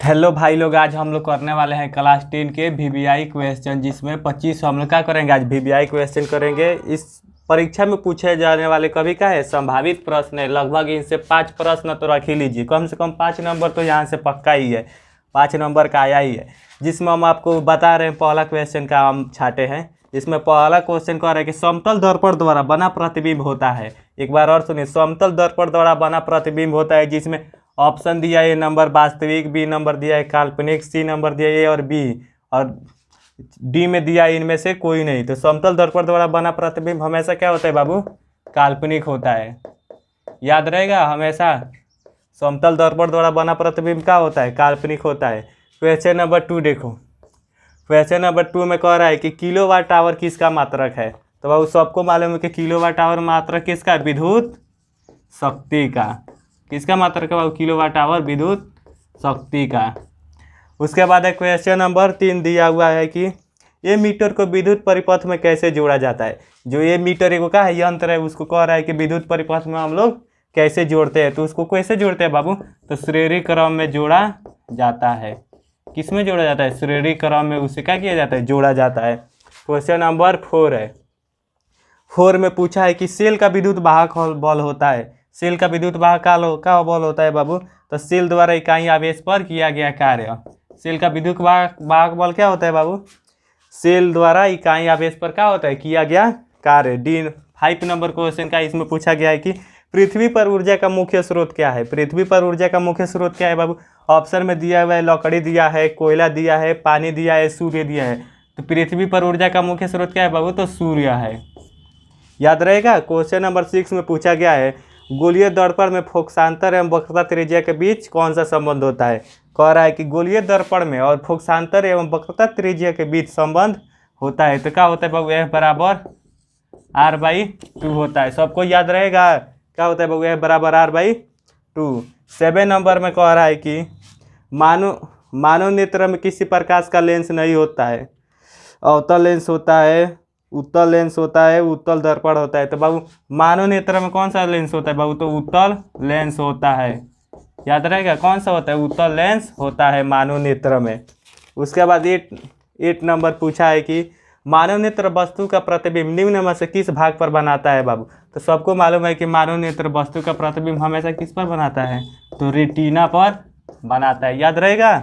Hello भाई लोग, आज हम लोग करने वाले हैं क्लास 10 के वीवीआई क्वेश्चन, जिसमें 25 हम लोग क्या करेंगे, आज वीवीआई क्वेश्चन करेंगे। इस परीक्षा में पूछे जाने वाले कभी का है संभावित प्रश्न है। लगभग इनसे 5 प्रश्न तो रख ही लीजिए, कम से कम 5 नंबर तो यहाँ से पक्का ही है, 5 नंबर का आया ही है। जिसमें हम आपको बता रहे हैं पहला क्वेश्चन का हम छाटे हैं। इसमें पहला क्वेश्चन कह रहे हैं कि समतल दर्पण द्वारा बना प्रतिबिंब होता है। एक बार और सुनिए, समतल दर्पण द्वारा बना प्रतिबिंब होता है, जिसमें ऑप्शन दिया है ए नंबर वास्तविक, बी नंबर दिया है काल्पनिक, सी नंबर दिया है ए और बी, और डी में दिया है इनमें से कोई नहीं। तो समतल दर्पण द्वारा बना प्रतिबिंब हमेशा क्या होता है बाबू, काल्पनिक होता है। याद रहेगा, हमेशा समतल दर्पण द्वारा बना प्रतिबिंब क्या होता है, काल्पनिक होता है। क्वेश्चन नंबर 2 देखो। क्वेश्चन नंबर 2 में कह रहा है कि किलोवाट आवर किसका मात्रक है। तो बाबू सबको मालूम है कि किलोवाट आवर मात्रक किसका, विद्युत शक्ति का। किसका मात्रक है बाबू, किलोवाट आवर विद्युत शक्ति का। उसके बाद है क्वेश्चन नंबर 3 दिया हुआ है कि ये मीटर को विद्युत परिपथ में कैसे जोड़ा जाता है। जो ये मीटर एक का है यंत्र है, उसको कह रहा है कि विद्युत परिपथ में हम लोग कैसे जोड़ते हैं। तो उसको कैसे जोड़ते हैं बाबू, तो श्रेणी क्रम में जोड़ा जाता है। किस में जोड़ा जाता है, श्रेणी क्रम में उसे क्या किया जाता है, जोड़ा जाता है। क्वेश्चन नंबर 4 है। 4 में पूछा है कि सेल का विद्युत वाहक बल होता है। सेल का विद्युत वाहक का बल होता है बाबू, तो सेल द्वारा इकाई आवेश पर किया गया कार्य। सेल का विद्युत वाहक बल क्या होता है बाबू, सेल द्वारा इकाई आवेश पर क्या होता है, किया गया कार्य। डी 5 नंबर क्वेश्चन का इसमें पूछा गया है कि पृथ्वी पर ऊर्जा का मुख्य स्रोत क्या है। पृथ्वी पर ऊर्जा का मुख्य स्रोत क्या है बाबू, ऑप्शन में दिया हुआ है लकड़ी दिया है, कोयला दिया है, पानी दिया है, सूर्य दिया है। तो पृथ्वी पर ऊर्जा का मुख्य स्रोत क्या है बाबू, तो सूर्य है। याद रहेगा। क्वेश्चन नंबर 6 में पूछा गया है गोलीय दर्पण में फोकसांतर एवं वक्रता त्रिज्या के बीच कौन सा संबंध होता है। कह रहा है कि गोलीय दर्पण में और फोकसांतर एवं वक्रता त्रिज्या के बीच संबंध होता है। तो क्या होता है बाबू, F बराबर R/2 होता है। सबको याद रहेगा क्या होता है बाबू, F बराबर R/2। 7 नंबर में कह रहा है कि मानव नेत्र में किसी प्रकाश का लेंस नहीं होता है। अवतल लेंस होता है, उत्तल लेंस होता है, उत्तल दर्पण होता है। तो बाबू मानव नेत्र में कौन सा लेंस होता है बाबू, तो उत्तल लेंस होता है। याद रहेगा कौन सा होता है, उत्तल लेंस होता है मानव नेत्र में। उसके बाद 8 नंबर पूछा है कि मानव नेत्र वस्तु का प्रतिबिंब निम्न में से किस भाग पर बनाता है बाबू। तो सबको मालूम है कि मानव नेत्र वस्तु का प्रतिबिंब हमेशा किस पर बनाता है, तो रेटिना पर बनाता है। याद रहेगा।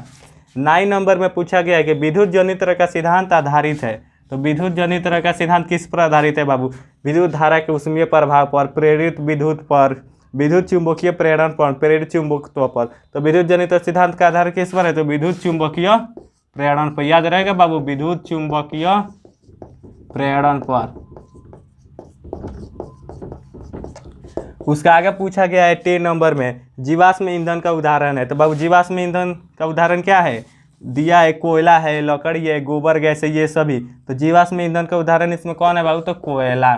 9 नंबर में पूछा गया है कि विद्युत जनित्र का सिद्धांत आधारित है। तो विद्युत जनित्र का सिद्धांत किस पर आधारित है बाबू, विद्युत धारा के ऊष्मीय प्रभाव पर, प्रेरित विद्युत पर, विद्युत चुंबकीय प्रेरण पर, प्रेरित चुंबकत्व पर। तो विद्युत जनित्र सिद्धांत का आधार किस पर है, तो विद्युत चुंबकीय प्रेरण पर। याद रहेगा बाबू, विद्युत चुंबकीय प्रेरण पर। उसका आगे पूछा गया है 10 नंबर में जीवाश्म ईंधन का उदाहरण है। तो बाबू जीवाश्म ईंधन का उदाहरण क्या है, दिया है कोयला है, लकड़ी है, गोबर गैस है, ये सभी। तो जीवाश्म ईंधन का उदाहरण इसमें कौन है बाबू, तो कोयला।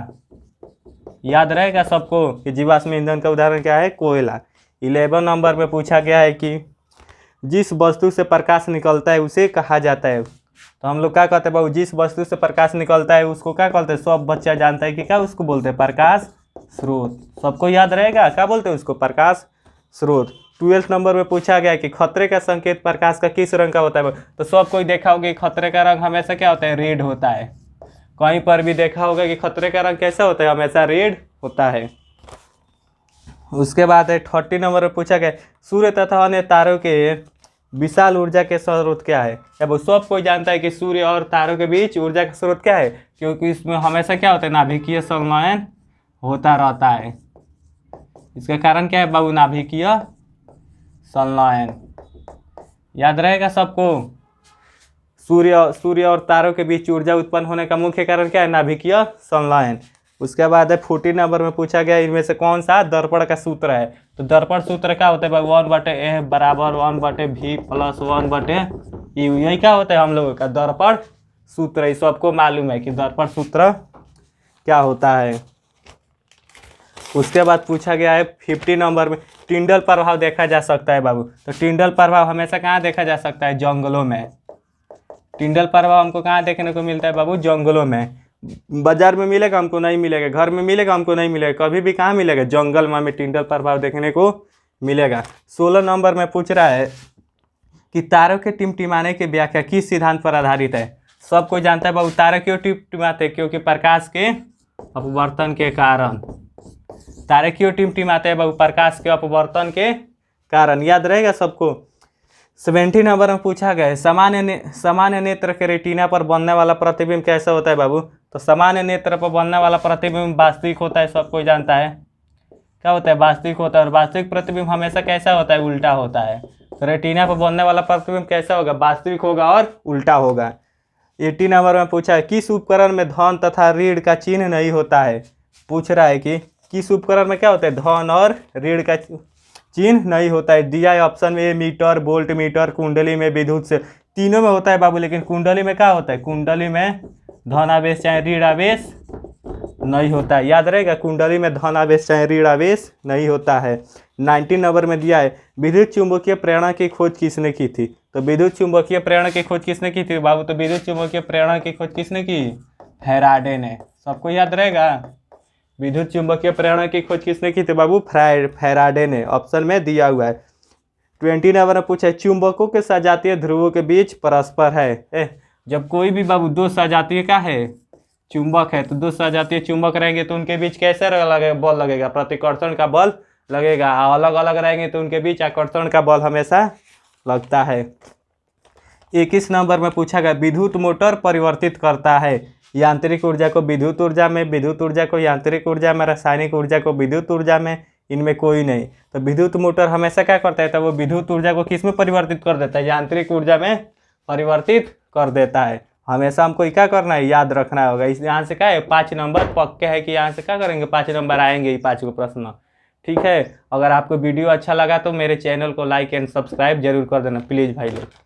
याद रहेगा सबको कि जीवाश्म ईंधन का उदाहरण क्या है, कोयला। 11 नंबर में पूछा गया है कि जिस वस्तु से प्रकाश निकलता है उसे कहा जाता है। तो हम लोग क्या कहते हैं बाबू, जिस वस्तु से प्रकाश निकलता है उसको क्या कहते हैं, सब बच्चा जानता है कि क्या उसको बोलते हैं, प्रकाश स्रोत। सबको याद रहेगा क्या बोलते हैं उसको, प्रकाश स्रोत। 12 नंबर में पूछा गया कि खतरे का संकेत प्रकाश का किस रंग का होता है। तो सब कोई देखा होगा कि खतरे का रंग हमेशा क्या होता है, रेड होता है। कहीं पर भी देखा होगा कि खतरे का रंग कैसा होता है, हमेशा रेड होता है। उसके बाद है 30 नंबर में पूछा गया सूर्य तथा अन्य तारों के विशाल ऊर्जा के स्रोत क्या है। अब सब कोई जानता है कि सूर्य और तारों के बीच ऊर्जा का स्रोत क्या है, क्योंकि इसमें हमेशा क्या होता है, नाभिकीय संलयन होता रहता है। इसका कारण क्या है बाबू, नाभिकीय संलयन। याद रहेगा सबको। सूर्य और तारों के बीच ऊर्जा उत्पन्न होने का मुख्य कारण क्या है, नाभिकीय संलयन। उसके बाद है 14 नंबर में पूछा गया इनमें से कौन सा दर्पण का सूत्र है। तो दर्पण सूत्र क्या होता है बाबू, 1/F बराबर 1/V प्लस 1/U। यही क्या होता है हम लोगों का दर्पण सूत्र। इस सबको मालूम है कि दर्पण सूत्र क्या होता है। उसके बाद पूछा गया है 50 नंबर में टिंडल प्रभाव देखा जा सकता है बाबू। तो टिंडल प्रभाव हमेशा कहाँ देखा जा सकता है, जंगलों में। टिंडल प्रभाव हमको कहाँ देखने को मिलता है बाबू, जंगलों में। बाजार में मिलेगा हमको नहीं मिलेगा, घर में मिलेगा हमको नहीं मिलेगा, कभी भी कहाँ मिलेगा, जंगल में हमें टिंडल प्रभाव देखने को मिलेगा। 16 नंबर में पूछ रहा है कि तारों के टिमटिमाने की व्याख्या किस सिद्धांत पर आधारित है? सब कोई जानता है बाबू, तारे क्यों टिमटिमाते? क्योंकि प्रकाश के अपवर्तन के कारण। तारे क्यों टिमटिमाते हैं बाबू? प्रकाश के अपवर्तन के कारण। याद रहेगा सबको। 70 नंबर में पूछा गया है, सामान्य नेत्र के रेटिना पर बनने वाला प्रतिबिंब कैसा होता है बाबू? तो सामान्य नेत्र पर बनने वाला प्रतिबिंब वास्तविक होता है, सब कोई जानता है। क्या होता है? वास्तविक होता है। और वास्तविक प्रतिबिंब हमेशा कैसा होता है? उल्टा होता है। तो रेटिना पर बनने वाला प्रतिबिंब कैसा होगा? वास्तविक होगा और उल्टा होगा। 80 नंबर में पूछा है, किस उपकरण में धन तथा ऋण का चिन्ह नहीं होता है? पूछ रहा है कि किस उपकरण में क्या होता है? धन और ऋण का चिन्ह नहीं होता है। दिया है ऑप्शन में, मीटर, वोल्ट मीटर, कुंडली में, विद्युत से। तीनों में होता है बाबू, लेकिन कुंडली में क्या होता है? कुंडली में धन आवेश चाहे ऋण आवेश नहीं होता है। याद रहेगा, कुंडली में धन आवेश चाहे ऋण आवेश नहीं होता है। 19 नंबर में दिया है, विद्युत चुंबकीय प्रेरणा की खोज किसने की थी? तो विद्युत चुंबकीय प्रेरणा की खोज किसने की थी बाबू? तो विद्युत चुंबकीय प्रेरणा की खोज किसने की? फैराडे ने। सबको याद रहेगा। विद्युत चुंबकीय प्रेरणा की खोज किसने की थी बाबू? फैराडे ने। ऑप्शन में दिया हुआ है। 20 नंबर में पूछा है, चुंबकों के सजातीय ध्रुवों के बीच परस्पर है। जब कोई भी बाबू दो सजातीय का है चुंबक है, तो दो सजातीय चुंबक रहेंगे तो उनके बीच कैसे लगेगा? बल लगेगा, प्रतिकर्षण का बल लगेगा। अलग अलग रहेंगे तो उनके बीच आकर्षण का बल हमेशा लगता है। 21 नंबर में पूछा गया, विद्युत मोटर परिवर्तित करता है यांत्रिक ऊर्जा को विद्युत ऊर्जा में, विद्युत ऊर्जा को यांत्रिक ऊर्जा में, रासायनिक ऊर्जा को विद्युत ऊर्जा में, इनमें कोई नहीं। तो विद्युत मोटर हमेशा क्या करता है? तो वो विद्युत ऊर्जा को किस में परिवर्तित कर देता है? यांत्रिक ऊर्जा में परिवर्तित कर देता है। हमेशा हमको क्या करना है? याद रखना होगा। इस यहाँ से क्या है? 5 नंबर पक्के है कि यहाँ से क्या करेंगे? 5 नंबर आएंगे ही, 5 को प्रश्न। ठीक है। अगर आपको वीडियो अच्छा लगा तो मेरे चैनल को लाइक एंड सब्सक्राइब जरूर कर देना प्लीज़ भाई लोग।